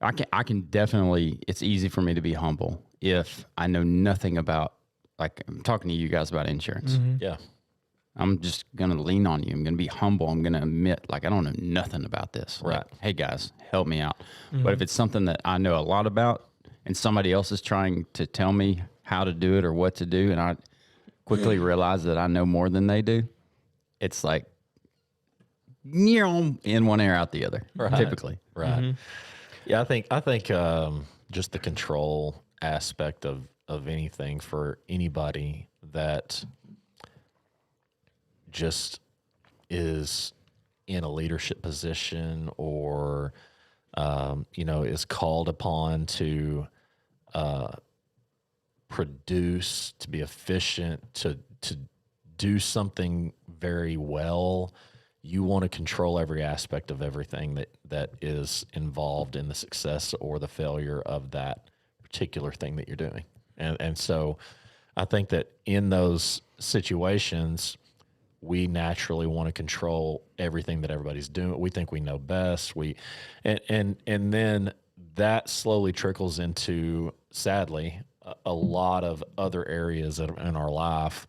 I can definitely, it's easy for me to be humble if I know nothing about, like I'm talking to you guys about insurance. Yeah. I'm just going to lean on you. I'm going to be humble. I'm going to admit, like, I don't know nothing about this. Right. Like, hey, guys, help me out. But if it's something that I know a lot about and somebody else is trying to tell me how to do it or what to do, and I quickly realize that I know more than they do, it's like, in one ear, out the other, typically. Right. Yeah, I think just the control aspect of anything for anybody that just is in a leadership position or is called upon to produce, to be efficient, to do something very well. You want to control every aspect of everything that is involved in the success or the failure of that particular thing that you're doing. And so I think that in those situations, we naturally want to control everything that everybody's doing. We think we know best. And then that slowly trickles into, sadly, a lot of other areas in our life,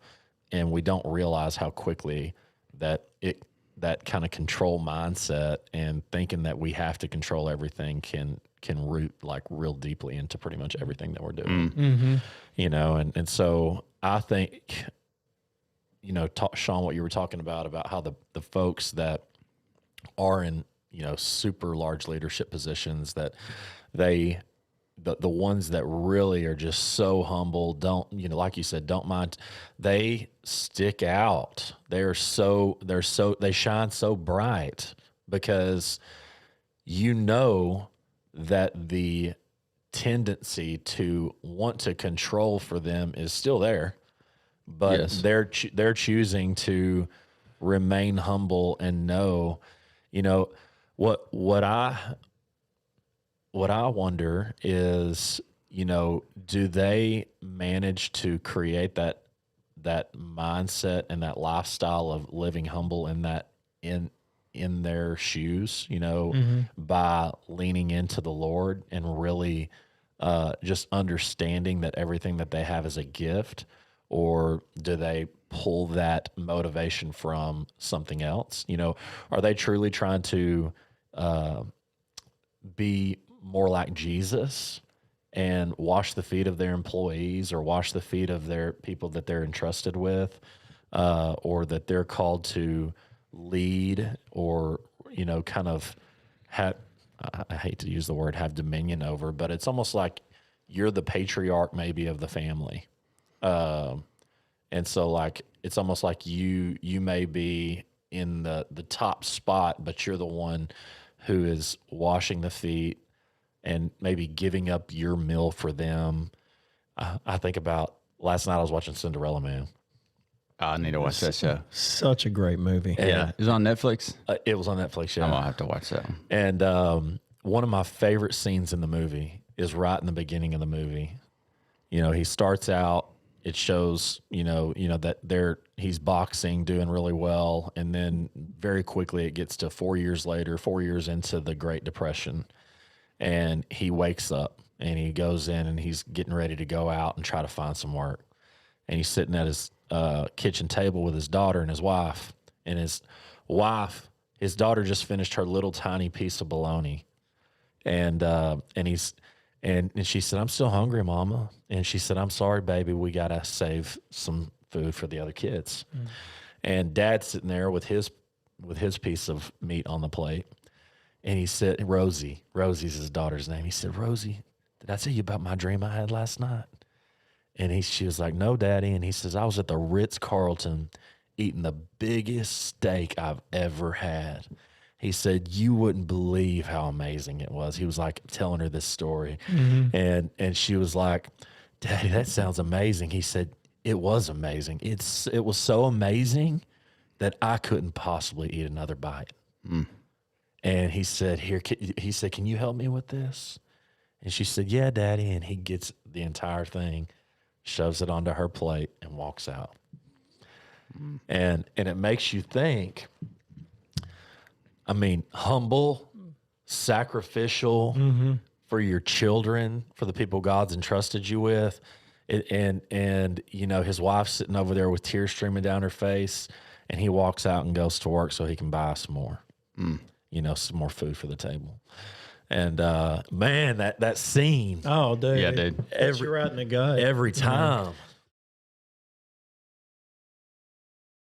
and we don't realize how quickly that kind of control mindset and thinking that we have to control everything can root like real deeply into pretty much everything that we're doing. And so I think, Sean, what you were talking about how the folks that are in, super large leadership positions, that the ones that really are just so humble, don't, like you said, don't mind, they stick out. They shine so bright because that the tendency to want to control for them is still there, but Yes. they're choosing to remain humble and know, what I wonder is, do they manage to create that mindset and that lifestyle of living humble in their shoes, by leaning into the Lord and really just understanding that everything that they have is a gift? Or do they pull that motivation from something else? Are they truly trying to be more like Jesus and wash the feet of their employees or wash the feet of their people that they're entrusted with, or that they're called to lead or, kind of have, I hate to use the word have dominion over, but it's almost like you're the patriarch maybe of the family. And so like, it's almost like you may be in the top spot, but you're the one who is washing the feet and maybe giving up your meal for them. I think about last night I was watching Cinderella Man. I need to watch that show. Such a great movie. Yeah. Is it on Netflix? It was on Netflix, yeah. I'm going to have to watch that one. And one of my favorite scenes in the movie is right in the beginning of the movie. He starts out, it shows, that he's boxing, doing really well. And then very quickly it gets to 4 years later, 4 years into the Great Depression. And he wakes up and he goes in and he's getting ready to go out and try to find some work. And he's sitting at his kitchen table with his daughter and his wife. And his daughter just finished her little tiny piece of bologna. And she said, "I'm still hungry, Mama." And she said, "I'm sorry, baby. We got to save some food for the other kids." And Dad's sitting there with his piece of meat on the plate. And he said, Rosie's his daughter's name. He said, "Rosie, did I tell you about my dream I had last night?" And she was like, "No, Daddy." And he says, "I was at the Ritz-Carlton eating the biggest steak I've ever had." He said, "You wouldn't believe how amazing it was." He was like telling her this story. And she was like, "Daddy, that sounds amazing." He said, "It was amazing. It was so amazing that I couldn't possibly eat another bite." And he said, "Can you help me with this?" And she said, "Yeah, Daddy." And he gets the entire thing, shoves it onto her plate, and walks out. And it makes you think, I mean, humble, sacrificial, for your children, for the people God's entrusted you with. And you know, his wife's sitting over there with tears streaming down her face, and he walks out and goes to work so he can buy some more, you know, some more food for the table. And man, that scene, Oh, dude. Yeah, dude. Hits you right in the gut. every time,